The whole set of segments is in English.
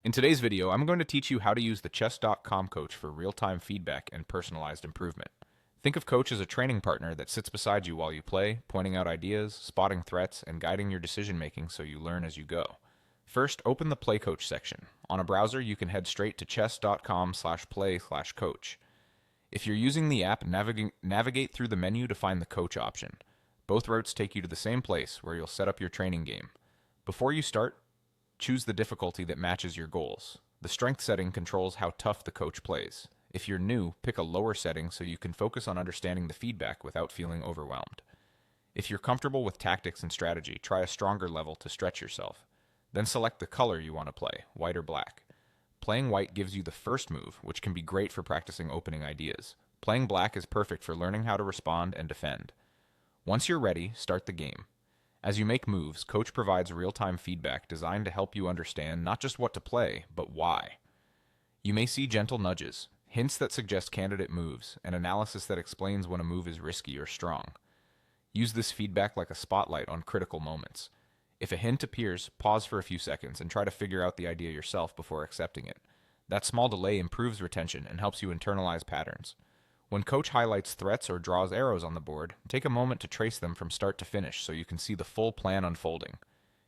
In today's video, I'm going to teach you how to use the chess.com coach for real-time feedback and personalized improvement. Think of Coach as a training partner that sits beside you while you play, pointing out ideas, spotting threats, and guiding your decision-making so you learn as you go. First, open the Play Coach section. On a browser, you can head straight to chess.com/play/coach. If you're using the app, navigate through the menu to find the coach option. Both routes take you to the same place where you'll set up your training game. Before you start, choose the difficulty that matches your goals. The strength setting controls how tough the coach plays. If you're new, pick a lower setting so you can focus on understanding the feedback without feeling overwhelmed. If you're comfortable with tactics and strategy, try a stronger level to stretch yourself. Then select the color you want to play, white or black. Playing white gives you the first move, which can be great for practicing opening ideas. Playing black is perfect for learning how to respond and defend. Once you're ready, start the game. As you make moves, Coach provides real-time feedback designed to help you understand not just what to play, but why. You may see gentle nudges, hints that suggest candidate moves, and analysis that explains when a move is risky or strong. Use this feedback like a spotlight on critical moments. If a hint appears, pause for a few seconds and try to figure out the idea yourself before accepting it. That small delay improves retention and helps you internalize patterns. When Coach highlights threats or draws arrows on the board, take a moment to trace them from start to finish so you can see the full plan unfolding.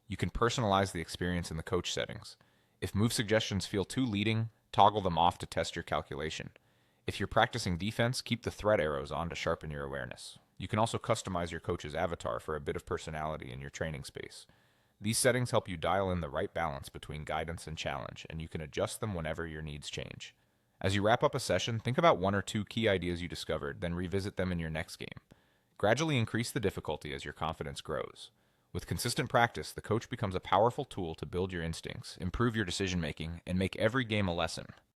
You can personalize the experience in the Coach settings. If move suggestions feel too leading, toggle them off to test your calculation. If you're practicing defense, keep the threat arrows on to sharpen your awareness. You can also customize your coach's avatar for a bit of personality in your training space. These settings help you dial in the right balance between guidance and challenge, and you can adjust them whenever your needs change. As you wrap up a session, think about one or two key ideas you discovered, then revisit them in your next game. Gradually increase the difficulty as your confidence grows. With consistent practice, the coach becomes a powerful tool to build your instincts, improve your decision making, and make every game a lesson.